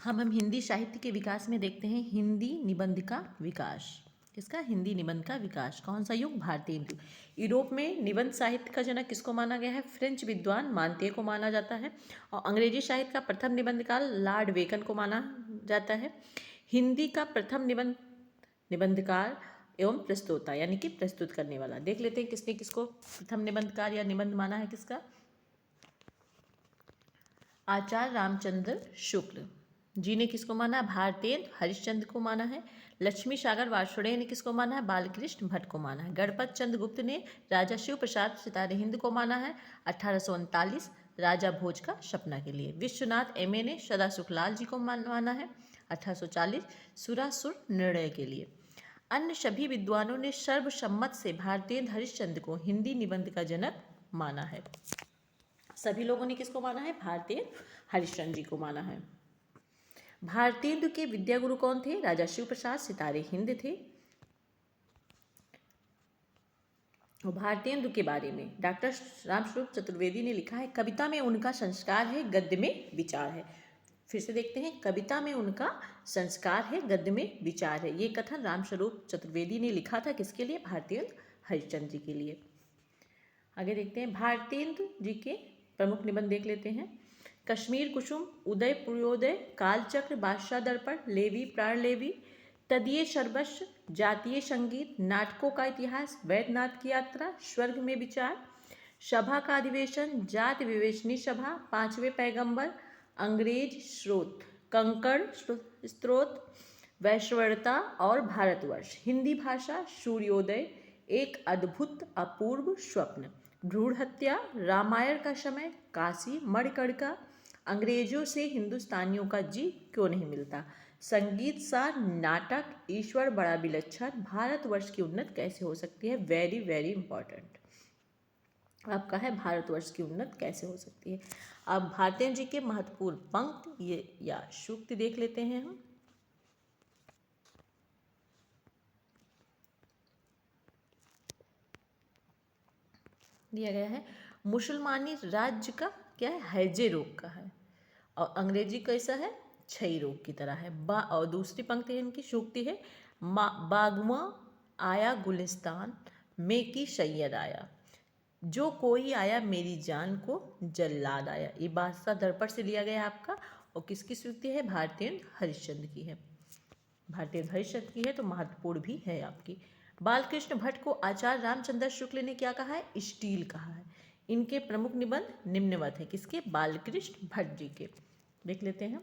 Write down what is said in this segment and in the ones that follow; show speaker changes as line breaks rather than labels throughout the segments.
हम हिंदी साहित्य के विकास में देखते हैं हिंदी निबंध का विकास। किसका? हिंदी निबंध का विकास। कौन सा युग? भारतीय युग। यूरोप में निबंध साहित्य का जनक किसको माना गया है? फ्रेंच विद्वान मानतेय को माना जाता है। और अंग्रेजी साहित्य का प्रथम निबंधकार लॉर्ड बेकन को माना जाता है। हिंदी का प्रथम निबंधकार एवं प्रस्तोता यानी कि प्रस्तुत करने वाला। देख लेते हैं किसने किसको प्रथम निबंधकार या निबंध माना है। किसका? आचार्य रामचंद्र शुक्ल जी ने किसको माना? भारतेंद्र हरिश्चंद्र को माना है। लक्ष्मी सागर वार्ष्णेय ने किसको माना है? बालकृष्ण भट्ट को माना है। गणपत चंद्र गुप्त ने राजा शिव प्रसाद सितारे हिंद को माना है 1839 राजा भोज का सपना के लिए। विश्वनाथ एमए ने सदा सुखलाल जी को माना है 1840 सुरासुर निर्णय के लिए। अन्य सभी विद्वानों ने सर्वसम्मत से भारतेंद्र हरिश्चंद्र को हिंदी निबंध का जनक माना है। सभी लोगों ने किसको माना है? भारतेंद्र हरिश्चंद्र जी को माना है। भारतेंदु के विद्यागुरु कौन थे? राजा शिव प्रसाद सितारे हिंद थे। भारतेंदु के बारे में डॉक्टर रामस्वरूप चतुर्वेदी ने लिखा है, कविता में उनका संस्कार है, गद्य में विचार है। फिर से देखते हैं, कविता में उनका संस्कार है, गद्य में विचार है। ये कथन रामस्वरूप चतुर्वेदी ने लिखा था किसके लिए? भारतेंदु हरिश्चंद्र जी के लिए। आगे देखते हैं, भारतेंदु जी के प्रमुख निबंध देख लेते हैं। कश्मीर कुसुम, उदय पूर्वोदय, कालचक्र, बादशाह दर्पण, लेवी प्राणलेवी, तदीय सर्वस्व, जातीय संगीत, नाटकों का इतिहास, वैद्यनाथ की यात्रा, स्वर्ग में विचार, सभा का अधिवेशन, जाति विवेचनी सभा, पांचवें पैगंबर, अंग्रेज स्रोत, कंकड़ स्त्रोत, वैश्वरता और भारतवर्ष, हिंदी भाषा, सूर्योदय, एक अद्भुत अपूर्व स्वप्न, भ्रूण हत्या, रामायण का समय, काशी, मणिकर्णिका, अंग्रेजों से हिंदुस्तानियों का जी क्यों नहीं मिलता, संगीत सार, नाटक, ईश्वर बड़ा विलक्षण, भारतवर्ष की उन्नत कैसे हो सकती है। वेरी वेरी इंपॉर्टेंट आपका है, भारतवर्ष की उन्नत कैसे हो सकती है। अब भारतेंद्र जी के महत्वपूर्ण पंक्ति ये या सूक्ति देख लेते हैं हम। दिया गया है, मुसलमानी राज्य का क्या है? हैजे रोग का है। और अंग्रेजी कैसा है? क्षय रोग की तरह है। और दूसरी पंक्ति इनकी सूक्ति है, बागवा आया गुलिस्तान में की सैयद आया, जो कोई आया मेरी जान को जल्लाद आया। ये बादशाह दर्पण से लिया गया आपका। और किसकी सूक्ति है? भारतेंद्र हरिश्चंद्र की है। भारतेंद्र हरिश्चंद्र की है तो महत्वपूर्ण भी है आपकी। बालकृष्ण भट्ट को आचार्य रामचंद्र शुक्ल ने क्या कहा है? स्टील कहा है। इनके प्रमुख निबंध निम्नवत है। किसके? बालकृष्ण भट्ट जी के। देख लेते हैं,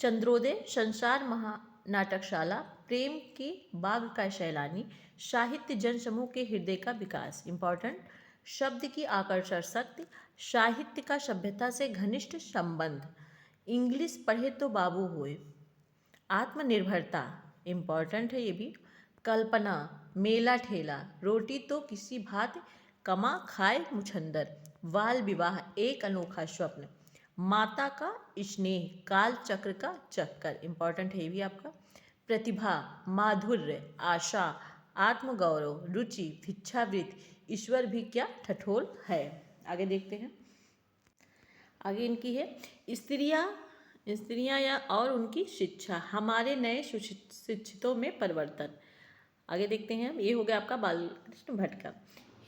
चंद्रोदय, संसार महानाटकशाला, प्रेम के बाग का सैलानी, साहित्य जन समूह के हृदय का विकास, इंपॉर्टेंट, शब्द की आकर्षण शक्ति, साहित्य का सभ्यता से घनिष्ठ संबंध, इंग्लिश पढ़े तो बाबू होए, आत्मनिर्भरता, इंपॉर्टेंट है ये भी, कल्पना, मेला ठेला, रोटी तो किसी भांति कमा खाए मुछंदर, बाल विवाह एक अनोखा स्वप्न, माता का स्नेह, काल चक्र का चक्कर, इंपॉर्टेंट है भी आपका, प्रतिभा, माधुर्य, आशा, आत्मगौरव, रुचि, भिक्षावृत्ति, ईश्वर भी क्या ठठोल है। आगे देखते हैं, आगे इनकी है स्त्रियां या और उनकी शिक्षा, हमारे नए शिक्षितों में परिवर्तन। आगे देखते हैं, ये हो गया आपका बालकृष्ण भट्ट का।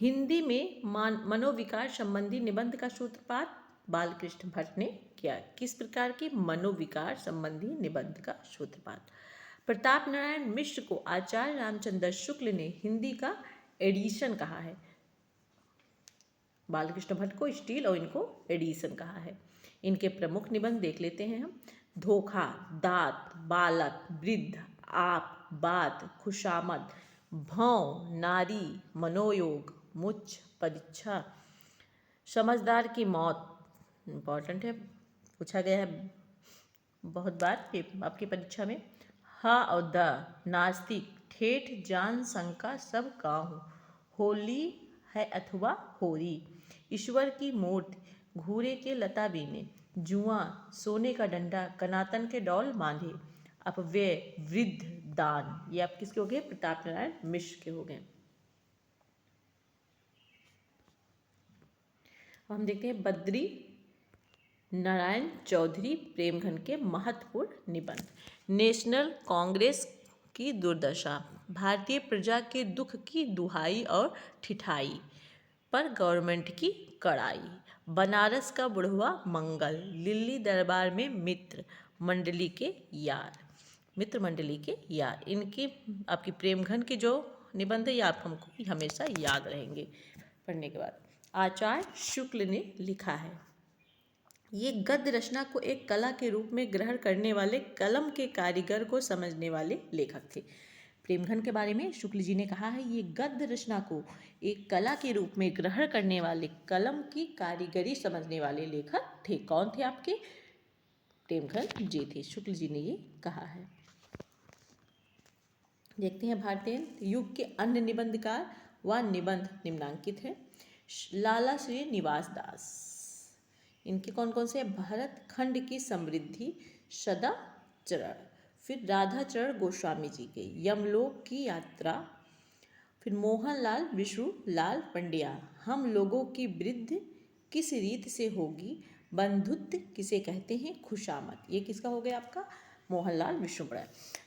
हिंदी में मनोविकार संबंधी निबंध का सूत्रपात बालकृष्ण भट्ट ने किया। किस प्रकार की? मनोविकार संबंधी निबंध का सूत्रपात। प्रताप नारायण मिश्र को आचार्य रामचंद्र शुक्ल ने हिंदी का एडिशन कहा है। बालकृष्ण भट्ट को स्टील और इनको एडिशन कहा है। इनके प्रमुख निबंध देख लेते हैं हम। धोखा, दात, बालक, वृद्ध, आप, बात, खुशामद, भौं, नारी, मनोयोग, मुच्छ, परीक्षा, समझदार की मौत, इंपॉर्टेंट है, पूछा गया है बहुत बार आपकी परीक्षा में। हा और द, नास्तिक, ठेठ, जान, शंका, सब काहू, होली है अथवा होरी, ईश्वर की मूर्ति, घूरे के लता बीने, जुआ, सोने का डंडा, कनातन के डौल बांधे, अपव्यय, वृद्ध, दान। ये आप किसके हो गए? प्रताप नारायण मिश्र के हो गए। हम देखते हैं बद्री नारायण चौधरी प्रेमघन के महत्वपूर्ण निबंध। नेशनल कांग्रेस की दुर्दशा, भारतीय प्रजा के दुख की दुहाई और ठिठाई पर गवर्नमेंट की कड़ाई, बनारस का बुढ़वा मंगल, दिल्ली दरबार में मित्र मंडली के यार, मित्र मंडली के यार। इनकी आपकी प्रेमघन के जो निबंध है ये आप हमको हमेशा याद रहेंगे पढ़ने के बाद। आचार्य शुक्ल ने लिखा है। ये गद्य रचना को एक कला के रूप में ग्रहण करने वाले कलम के कारीगर को समझने वाले लेखक थे। प्रेमघन के बारे में शुक्ल जी ने कहा है, ये गद्य रचना को एक कला के रूप में ग्रहण करने वाले कलम की कारीगरी समझने वाले लेखक थे। कौन थे आपके? प्रेमघन जी थे। शुक्ल जी ने ये कहा है। देखते हैं भारतीय युग के अन्य निबंधकार व निबंध निम्नांकित है। लाला श्री निवास दास, इनके कौन कौन से? भरत खंड की समृद्धि, सदाचरण, फिर राधाचरण गोस्वामी जी के यमलोक की यात्रा, फिर मोहनलाल विष्णुलाल पंड्या, हम लोगों की वृद्धि किस रीत से होगी, बंधुत्व किसे कहते हैं, खुशामद। ये किसका हो गया आपका? मोहनलाल विष्णुपंड्या।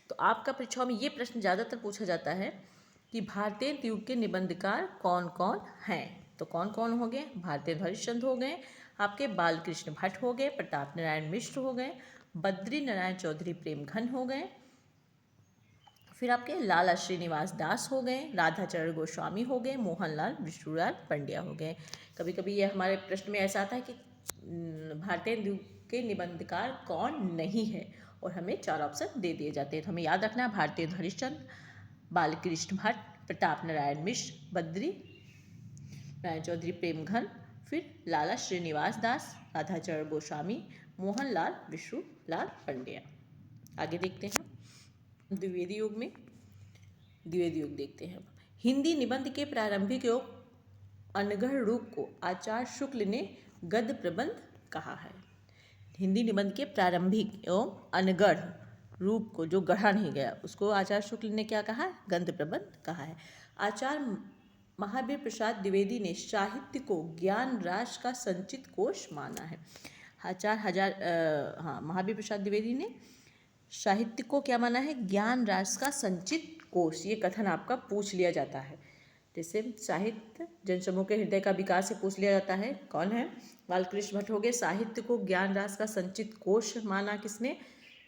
तो आपका परीक्षाओं में ये प्रश्न ज़्यादातर पूछा जाता है कि भारतीय युग के निबंधकार कौन कौन हैं। तो कौन कौन हो गए? भारतीय हरिश्चंद्र हो गए, आपके बालकृष्ण भट्ट हो गए, प्रताप नारायण मिश्र हो गए, बद्री नारायण चौधरी प्रेमघन हो गए, फिर आपके लाला श्रीनिवास दास हो गए, राधाचरण गोस्वामी हो गए, मोहनलाल विष्णुलाल पंड्या हो गए। कभी कभी ये हमारे प्रश्न में ऐसा आता है कि भारतीय युग के निबंधकार कौन नहीं है और हमें 4 ऑप्शन दे दिए जाते हैं। तो हमें याद रखना है भारतीय हरिश्चंद्र, बालकृष्ण भट्ट, प्रताप नारायण मिश्र, बद्री नारायण चौधरी प्रेमघन, फिर लाला श्रीनिवास दास, राधाचरण गोस्वामी, मोहनलाल विष्णुलाल पंड्या। आगे देखते हैं द्विवेदी युग में। द्विवेदी युग देखते हैं। हिंदी निबंध के प्रारंभिक योग अनगढ़ रूप को आचार्य शुक्ल ने गद्य प्रबंध कहा है। हिंदी निबंध के प्रारंभिक एवं अनगढ़ रूप को, जो गढ़ा नहीं गया, उसको आचार्य शुक्ल ने क्या कहा? गद्य प्रबंध कहा है। आचार्य महावीर प्रसाद द्विवेदी ने साहित्य को ज्ञान राश का संचित कोश माना है। महावीर प्रसाद द्विवेदी ने साहित्य को क्या माना है? ज्ञान राश का संचित कोश। ये कथन आपका पूछ लिया जाता है। जैसे साहित्य जनसमूह के हृदय का विकास से पूछ लिया जाता है। कौन है? बालकृष्ण भट्ट हो गए। साहित्य को ज्ञान राश का संचित कोश माना किसने?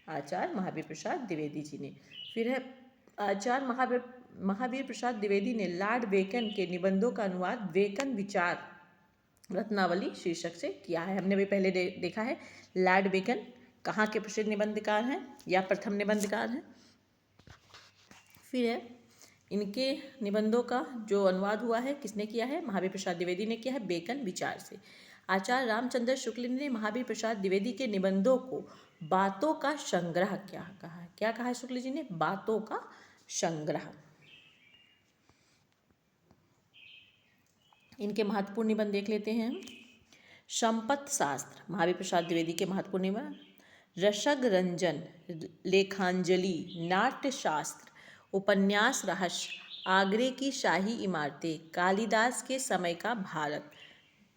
आचार्य महावीर प्रसाद द्विवेदी जी ने। फिर है आचार्य महावीर प्रसाद द्विवेदी ने लॉर्ड बेकन के निबंधों का अनुवाद बेकन विचार रत्नावली शीर्षक से किया है। हमने भी पहले देखा है लॉर्ड बेकन कहाँ के प्रसिद्ध निबंधकार हैं या प्रथम निबंधकार हैं। फिर है इनके निबंधों का जो अनुवाद हुआ है किसने किया है? महावीर प्रसाद द्विवेदी ने किया है बेकन विचार से। आचार्य रामचंद्र शुक्ल ने महावीर प्रसाद द्विवेदी के निबंधों को बातों का संग्रह क्या कहा है? क्या कहा है शुक्ल जी ने? बातों का संग्रह। इनके महत्वपूर्ण निबंध देख लेते हैं। संपत शास्त्र महावीर प्रसाद द्विवेदी के महत्वपूर्ण निबंध। रसग रंजन, लेखांजलि, नाट्य शास्त्र, उपन्यास रहस्य, आगरे की शाही इमारतें, कालिदास के समय का भारत,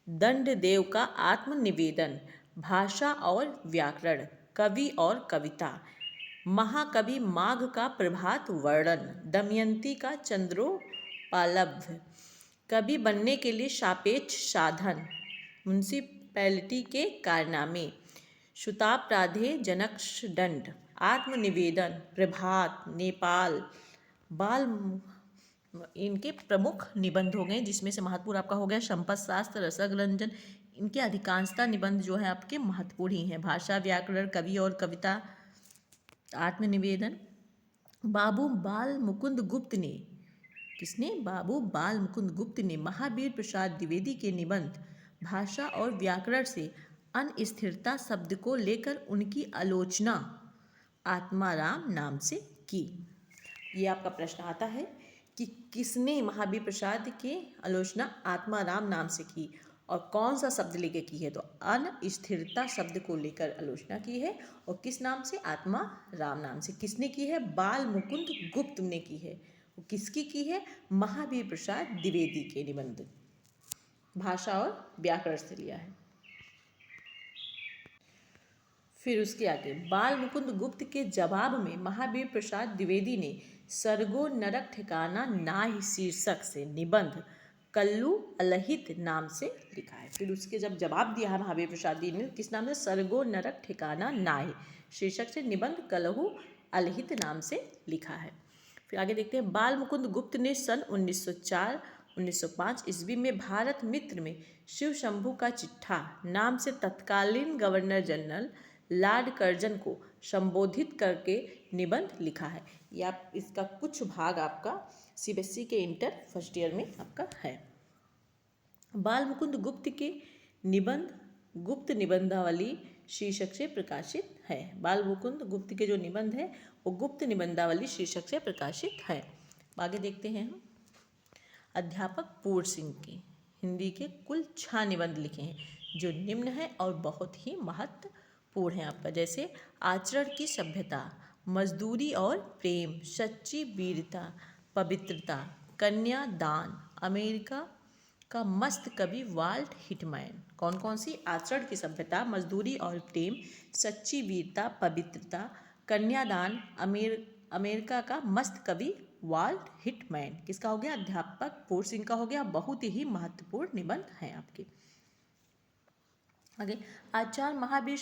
दंडदेव का आत्मनिवेदन, भाषा और व्याकरण, कवि और कविता, महाकवि माघ का प्रभात वर्णन, दमयंती का चंद्रोपालभ, कवि बनने के लिए सापेक्ष साधन, म्युनिसिपैलिटी के कारनामे, शूतापराधे जनकदंड, आत्मनिवेदन, प्रभात, नेपाल, बाल, इनके प्रमुख निबंध हो गए, जिसमें से महत्वपूर्ण आपका हो गया संपत शास्त्र, रसग रंजन। इनके अधिकांशता निबंध जो है आपके महत्वपूर्ण ही हैं। भाषा, व्याकरण, कवि और कविता, आत्मनिवेदन। बाबू बाल मुकुंद गुप्त ने, किसने? बाबू बाल मुकुंद गुप्त ने महावीर प्रसाद द्विवेदी के निबंध भाषा और व्याकरण से अनस्थिरता शब्द को लेकर उनकी आलोचना आत्माराम नाम से की। ये आपका प्रश्न आता है कि किसने महावीर प्रसाद की आलोचना आत्माराम नाम से की और कौन सा शब्द लेके की है? तो अनस्थिरता शब्द को लेकर आलोचना की है। और किस नाम से? आत्माराम नाम से। किसने की है? बाल मुकुंद गुप्त ने की है। वो किसकी की है? महावीर प्रसाद द्विवेदी के निबंध भाषा और व्याकरण से लिया है। फिर उसके आगे बाल मुकुंद गुप्त के जवाब में महावीर प्रसाद द्विवेदी ने सरगो नरक ठिकाना नाहि शीर्षक से निबंध कल्लू अलहित नाम से लिखा है। फिर उसके जब जवाब दिया है महावीर प्रसाद जी ने, किस नाम से? सरगो नरक ठिकाना नाहि शीर्षक से निबंध कलहू अलहित नाम से लिखा है। फिर आगे देखते हैं बाल मुकुंद गुप्त ने सन 1904-1905 ईस्वी में भारत मित्र में शिव शंभू का चिट्ठा नाम से तत्कालीन गवर्नर जनरल लॉर्ड कर्जन को संबोधित करके निबंध लिखा है। या इसका कुछ भाग आपका सीबीएसई के इंटर फर्स्ट ईयर में आपका है। बाल मुकुंद गुप्त के निबंध गुप्त निबंधावली शीर्षक से प्रकाशित है। बाल मुकुंद गुप्त के जो निबंध है वो गुप्त निबंधावली शीर्षक से प्रकाशित है। आगे देखते हैं हम अध्यापक पूर्ण सिंह के हिंदी के कुल 6 निबंध लिखे हैं जो निम्न है और बहुत ही महत्वपूर्ण है आपका। जैसे आचरण की सभ्यता, मजदूरी और प्रेम, सच्ची वीरता, पवित्रता, कन्यादान, अमेरिका का मस्त कवि वाल्ट हिटमैन। कौन कौन सी? आचरण की सभ्यता, मजदूरी और प्रेम, सच्ची वीरता, पवित्रता, कन्यादान, अमेरिका का मस्त कवि वाल्ट हिटमैन। किसका हो गया? अध्यापक पूर्ण सिंह का हो गया। बहुत ही महत्वपूर्ण निबंध हैं आपके। आगे आचार्य महावीर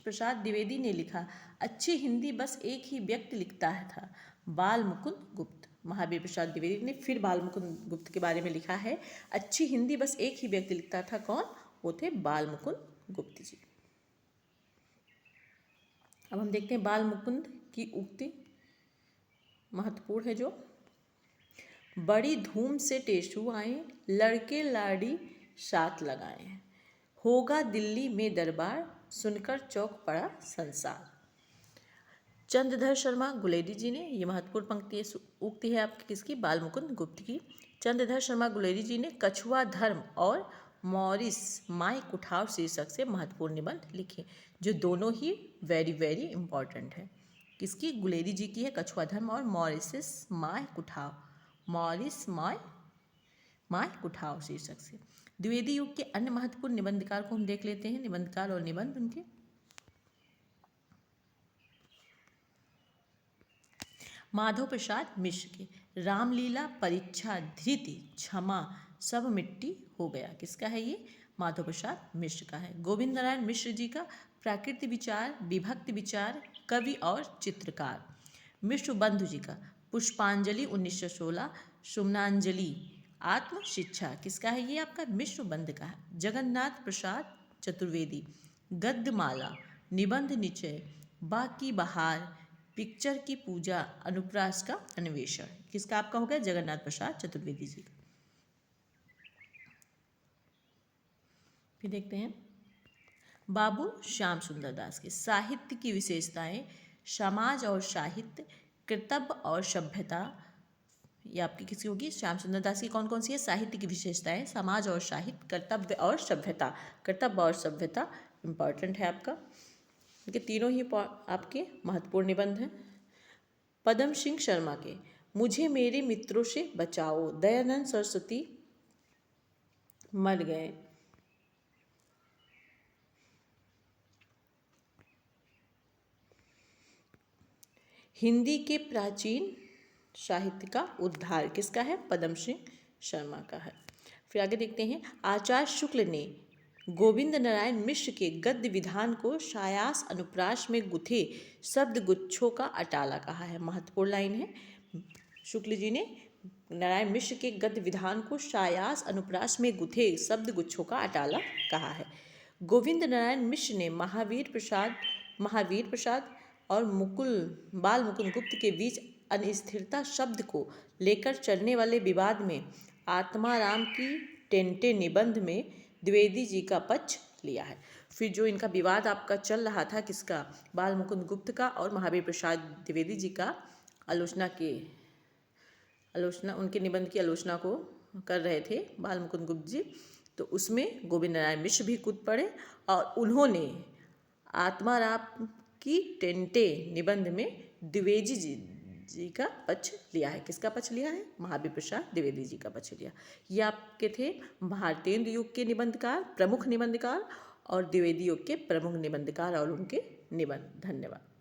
प्रसाद द्विवेदी ने लिखा अच्छी हिंदी बस एक ही व्यक्ति लिखता था, बाल मुकुंद गुप्त। महावीर प्रसाद द्विवेदी ने फिर बाल मुकुंद गुप्त के बारे में लिखा है अच्छी हिंदी बस एक ही व्यक्ति लिखता था। कौन? वो थे बाल मुकुंद गुप्त जी। अब हम देखते हैं बाल मुकुंद की उक्ति महत्वपूर्ण है जो बड़ी धूम से टेसू आए, लड़के लाड़ी साथ लगाए, होगा दिल्ली में दरबार, सुनकर चौक पड़ा संसार। चंद्रधर शर्मा गुलेरी जी ने, ये महत्वपूर्ण पंक्ति उक्ति है आपकी किसकी? बाल मुकुंद गुप्त की। चंद्रधर शर्मा गुलेरी जी ने कछुआ धर्म और मॉरिस माई कुठाव शीर्षक से महत्वपूर्ण निबंध लिखे जो दोनों ही वेरी वेरी इंपॉर्टेंट है। किसकी? गुलेरी जी की है कछुआ धर्म और मॉरिस माई कुठाव, मॉरिस माई कुठाव शीर्षक से। द्विवेदी युग के अन्य महत्वपूर्ण निबंधकार को हम देख लेते हैं, निबंधकार और निबंध उनके। माधव प्रसाद मिश्र के रामलीला, परीक्षा, धृति, क्षमा, सब मिट्टी हो गया। किसका है ये? माधव प्रसाद मिश्र का है। गोविंद नारायण मिश्र जी का प्राकृतिक विचार, विभक्ति विचार, कवि और चित्रकार। मिश्र बंधु जी का पुष्पांजलि 1916, सुमनांजलि, आत्म शिक्षा। किसका है ये? आपका मिश्र बंधु का है। जगन्नाथ प्रसाद चतुर्वेदी गद्यमाला, निबंध निचय, बाकी बहार, पिक्चर की पूजा, अनुप्रास का अन्वेषण। किसका आपका हो गया? जगन्नाथ प्रसाद चतुर्वेदी जी। फिर देखते हैं बाबू श्याम सुंदर दास के साहित्य की विशेषताएं, समाज और साहित्य, कर्तव्य और सभ्यता। ये आपकी किसी होगी? श्याम सुंदर दास की कौन कौन सी है? साहित्य की विशेषताएं, समाज और साहित्य, कर्तव्य और सभ्यता। कर्तव्य और सभ्यता इंपॉर्टेंट है आपका। इनके तीनों ही आपके महत्वपूर्ण निबंध हैं। पदम सिंह शर्मा के मुझे मेरे मित्रों से बचाओ, दयानंद सरस्वती मर गए। हिंदी के प्राचीन साहित्य का उद्धार। किसका है? पदम सिंह शर्मा का है। फिर आगे देखते हैं आचार्य शुक्ल ने गोविंद नारायण मिश्र के गद्य विधान को सायास अनुप्रास में गुथे शब्द गुच्छों का अटाला कहा है। महत्वपूर्ण लाइन है। शुक्ल जी ने नारायण मिश्र के गद्य विधान को सायास अनुप्रास में गुथे शब्द गुच्छों का अटाला कहा है। गोविंद नारायण मिश्र ने महावीर प्रसाद और बाल मुकुंद गुप्त के बीच अनिस्थिरता शब्द को लेकर चलने वाले विवाद में आत्माराम की टेंटे निबंध में द्विवेदी जी का पक्ष लिया है। फिर जो इनका विवाद आपका चल रहा था किसका? बाल मुकुंद गुप्त का और महावीर प्रसाद द्विवेदी जी का आलोचना उनके निबंध की आलोचना को कर रहे थे बाल मुकुंद गुप्त जी। तो उसमें गोविंद नारायण मिश्र भी कूद पड़े और उन्होंने आत्माराम की टेंटे निबंध में द्विवेदी जी का पक्ष लिया है। किसका पक्ष लिया है? महावीर प्रसाद द्विवेदी जी का पक्ष लिया। ये आपके थे भारतेंद्र युग के निबंधकार, प्रमुख निबंधकार और द्विवेदी युग के प्रमुख निबंधकार और उनके निबंध। धन्यवाद।